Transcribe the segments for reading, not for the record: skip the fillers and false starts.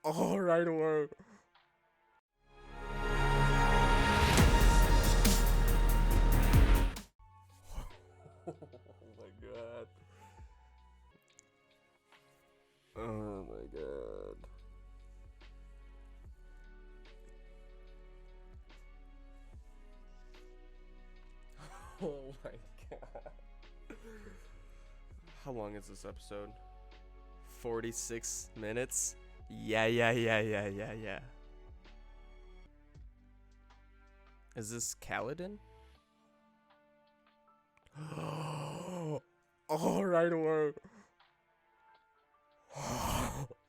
Oh, right away. Oh my god. Oh my god. Oh my god. How long is this episode? 46 minutes? Yeah. Is this Kaladin? Oh, right away.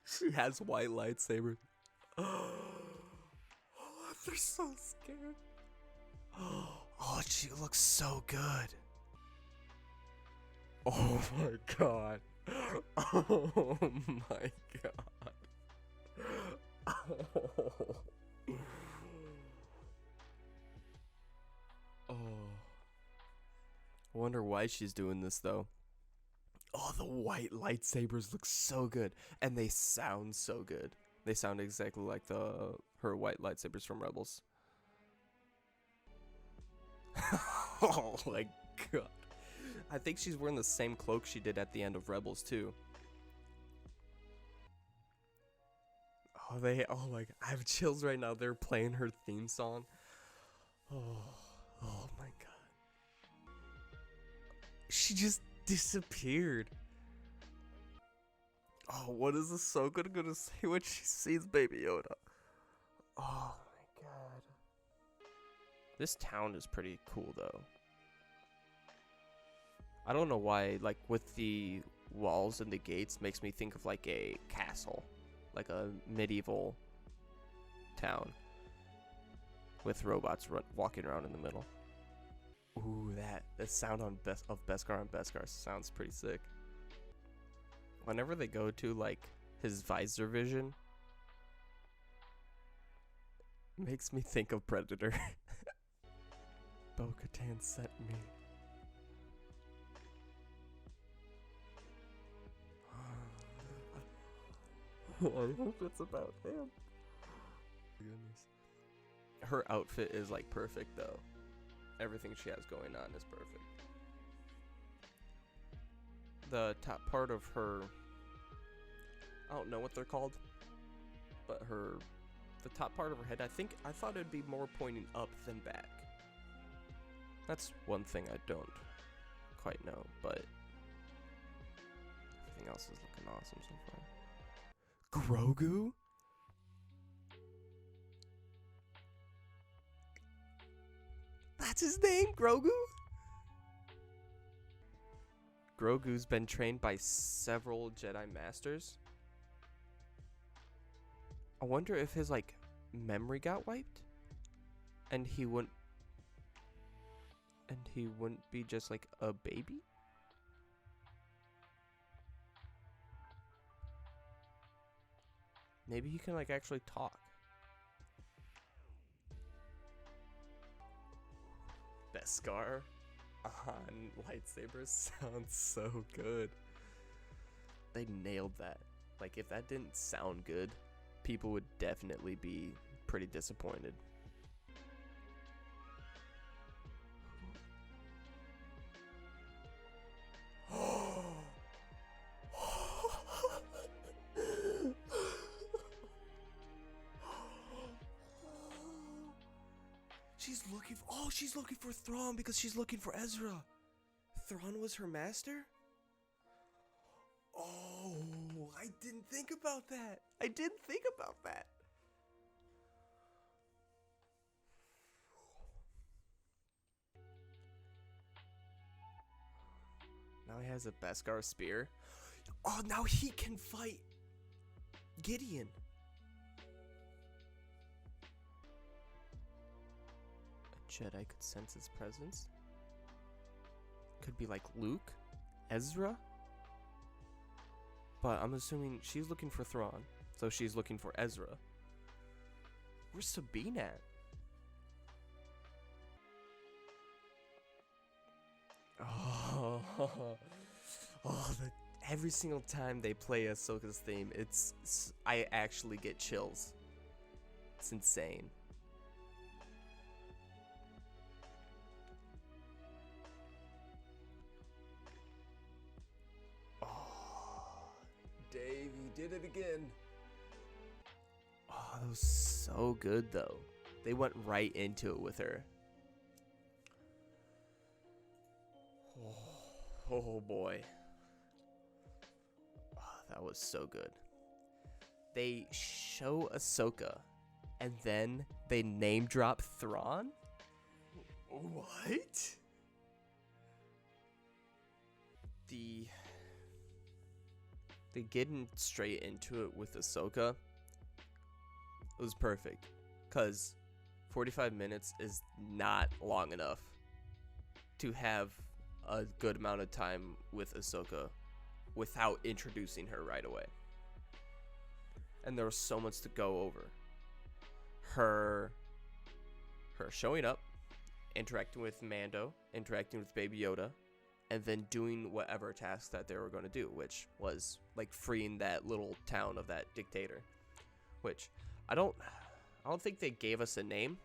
She has white lightsabers. Oh, they're so scared. Oh, she looks so good. Oh my god. Oh my god. Oh. I wonder why she's doing this though. Oh, the white lightsabers look so good, and they sound so good. They sound exactly like her white lightsabers from Rebels. Oh my god. I think she's wearing the same cloak she did at the end of Rebels too. Oh my god. I have chills right now. They're playing her theme song. Oh my god. She just disappeared. Oh, what is Ahsoka gonna say when she sees Baby Yoda? Oh my god. This town is pretty cool though. I don't know why, like with the walls and the gates makes me think of like a castle, like a medieval town with robots walking around in the middle. Ooh, the sound of Beskar on Beskar sounds pretty sick. Whenever they go to like his visor vision, makes me think of Predator. Bo-Katan sent me. I hope it's about him. Goodness. Her outfit is like perfect though. Everything she has going on is perfect. The top part of her, I don't know what they're called, but the top part of her head, I thought it'd be more pointing up than back. That's one thing I don't quite know, but everything else is looking awesome so far. Grogu? That's his name, Grogu? Grogu's been trained by several Jedi Masters. I wonder if his like memory got wiped and he wouldn't be just like a baby? Maybe he can like actually talk. Beskar on lightsabers sounds so good. They nailed that. Like if that didn't sound good, people would definitely be pretty disappointed. She's looking for Thrawn because she's looking for Ezra. Thrawn was her master? Oh, I didn't think about that. Now he has a Beskar spear. Oh, now he can fight Gideon. A Jedi could sense his presence. Could be like Luke, Ezra. But I'm assuming she's looking for Thrawn, so she's looking for Ezra. Where's Sabine at? Oh, the every single time they play Ahsoka's theme, I actually get chills. It's insane. Oh, Dave, you did it again. Oh, that was so good, though. They went right into it with her. Oh boy. Oh, that was so good. They show Ahsoka, and then they name drop Thrawn? What? They getting straight into it with Ahsoka, it was perfect. Because 45 minutes is not long enough to have a good amount of time with Ahsoka without introducing her right away. And there was so much to go over. Her showing up, interacting with Mando, interacting with Baby Yoda, and then doing whatever task that they were going to do, which was like freeing that little town of that dictator. Which I don't think they gave us a name,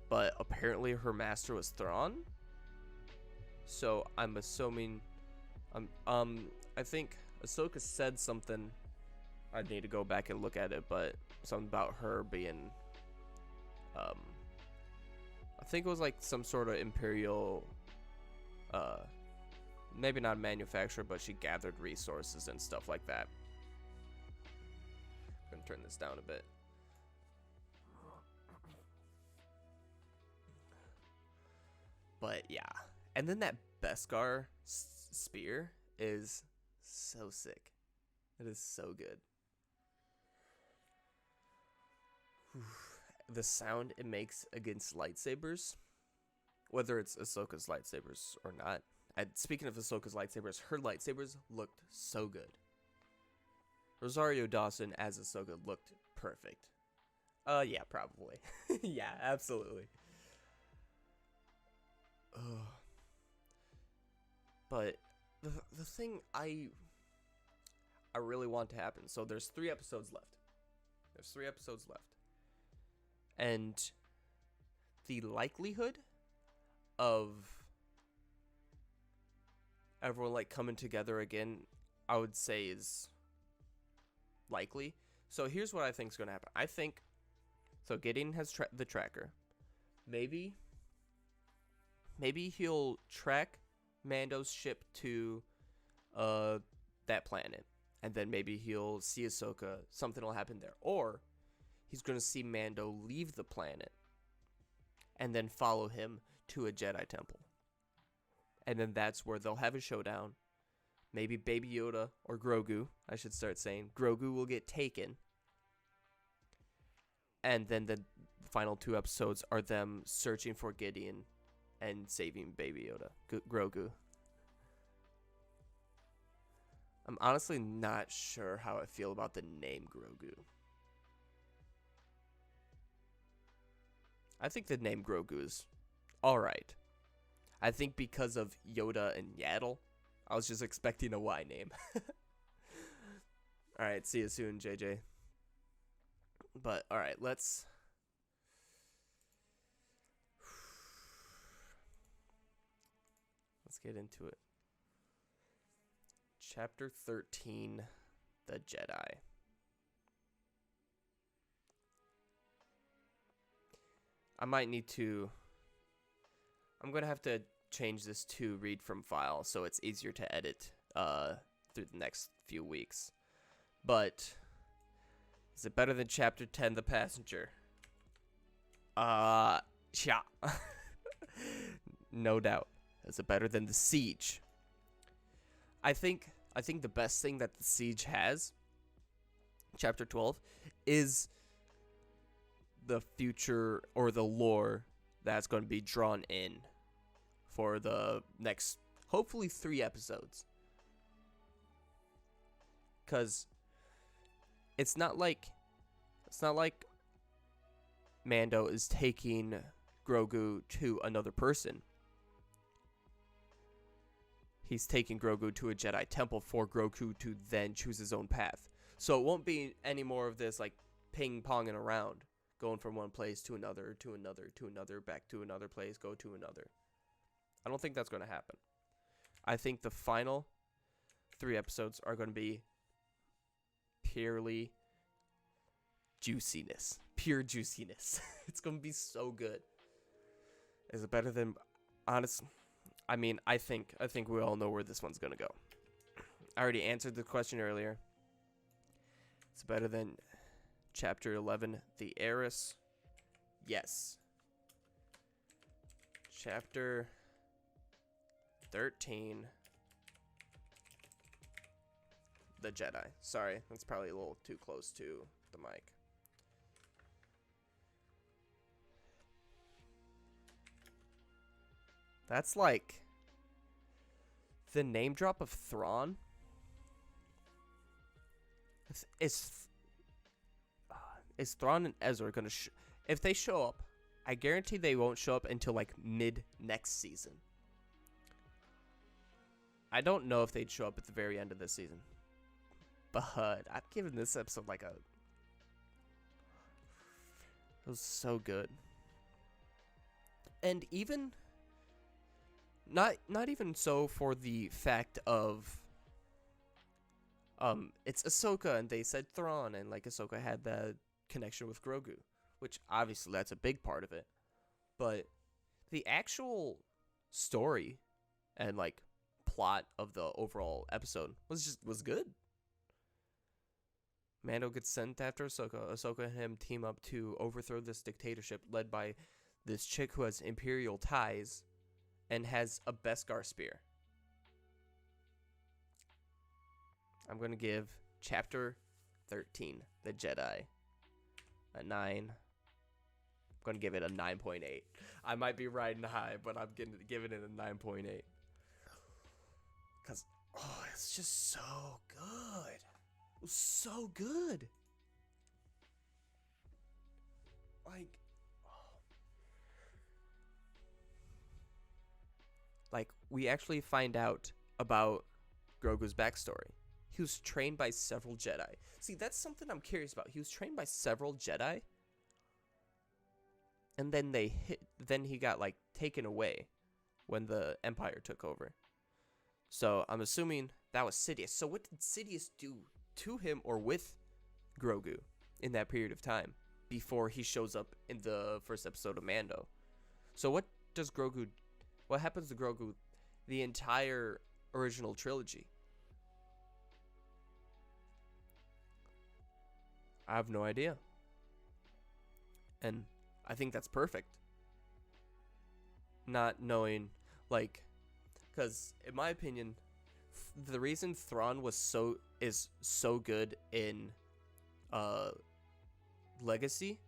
but apparently her master was Thrawn. So I'm assuming, I think Ahsoka said something. I'd need to go back and look at it, but something about her being, I think it was like some sort of imperial, maybe not manufacturer, but she gathered resources and stuff like that. I'm gonna turn this down a bit. But yeah, and then that Beskar spear is so sick. It is so good. The sound it makes against lightsabers, whether it's Ahsoka's lightsabers or not. And speaking of Ahsoka's lightsabers, her lightsabers looked so good. Rosario Dawson as Ahsoka looked perfect. Yeah, probably. Yeah, absolutely. But the thing I really want to happen. So there's 3 episodes left. And the likelihood of everyone like coming together again, I would say is likely. So here's what I think is going to happen. I think so. Gideon has the tracker. Maybe he'll track Mando's ship to that planet, and then maybe he'll see Ahsoka. Something will happen there, or he's going to see Mando leave the planet and then follow him to a Jedi temple. And then that's where they'll have a showdown. Maybe Baby Yoda or Grogu, I should start saying. Grogu will get taken. And then the final 2 episodes are them searching for Gideon and saving Baby Yoda, Grogu. I'm honestly not sure how I feel about the name Grogu. I think the name Grogu is alright. I think because of Yoda and Yaddle, I was just expecting a Y name. Alright, see you soon, JJ. But, alright, let's get into it. Chapter 13, The Jedi. I might need to... I'm going to have to change this to read from file so it's easier to edit through the next few weeks. But is it better than Chapter 10, The Passenger? Yeah. No doubt. Is it better than The Siege? I think the best thing that The Siege has, Chapter 12, is the future or the lore that's going to be drawn in for the next, hopefully, 3 episodes. Because it's not like Mando is taking Grogu to another person. he's taking Grogu to a Jedi temple for Grogu to then choose his own path. So it won't be any more of this like ping-ponging around, going from one place to another, to another, to another, back to another place, go to another. I don't think that's going to happen. I think the final 3 episodes are going to be purely juiciness. Pure juiciness. It's going to be so good. Is it better than honest? I mean, I think we all know where this one's going to go. I already answered the question earlier. It's better than Chapter 11, The Heiress. Yes. Chapter 13, The Jedi. Sorry, that's probably a little too close to the mic. That's like the name drop of Thrawn. Is Thrawn and Ezra gonna if they show up? I guarantee they won't show up until like mid next season. I don't know if they'd show up at the very end of this season, but I've given this episode like a. It was so good, and even not even so for the fact of. It's Ahsoka, and they said Thrawn, and like Ahsoka had that connection with Grogu, which obviously that's a big part of it, but the actual story and like plot of the overall episode was good. Mando gets sent after Ahsoka. Ahsoka and him team up to overthrow this dictatorship led by this chick who has imperial ties and has a Beskar spear. I'm going to give Chapter 13, The Jedi, a 9. I'm going to give it a 9.8. I might be riding high, but I'm giving it a 9.8. Because, it's just so good. It was so good. Like, we actually find out about Grogu's backstory. He was trained by several Jedi. See, that's something I'm curious about. He was trained by several Jedi, and then then he got like taken away when the Empire took over. So I'm assuming that was Sidious. So what did Sidious do to him or with Grogu in that period of time before he shows up in the first episode of Mando? So what happens to Grogu the entire original trilogy? I have no idea. And I think that's perfect. Not knowing, like, because in my opinion, the reason Thrawn is so good in Legacy,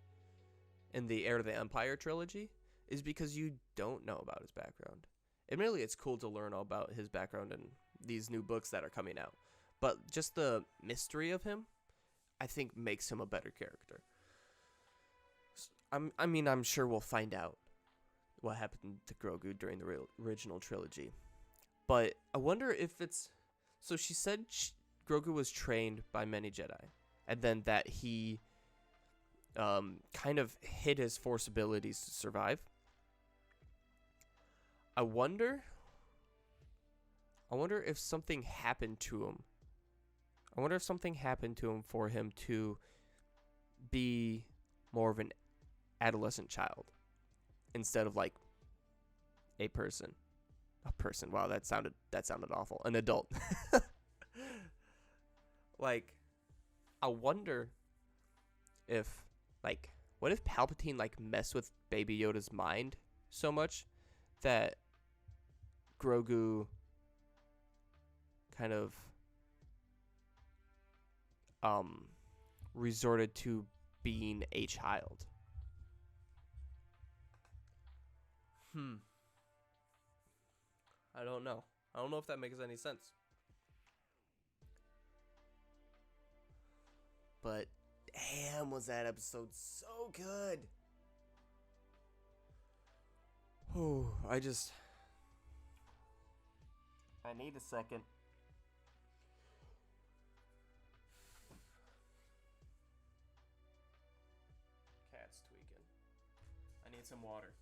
in the Heir to the Empire trilogy, is because you don't know about his background. Admittedly, it's cool to learn all about his background in these new books that are coming out, but just the mystery of him, I think, makes him a better character. I'm sure we'll find out what happened to Grogu during the original trilogy. But I wonder if it's... So she said Grogu was trained by many Jedi. And then that he kind of hid his Force abilities to survive. I wonder if something happened to him. I wonder if something happened to him for him to be more of an adolescent child instead of like a person. Wow, that sounded awful. An adult. Like, I wonder if, like, what if Palpatine like messed with Baby Yoda's mind so much that Grogu kind of resorted to being a child. I don't know. I don't know if that makes any sense. But damn, was that episode so good. Oh, I need a second. Cat's tweaking. I need some water.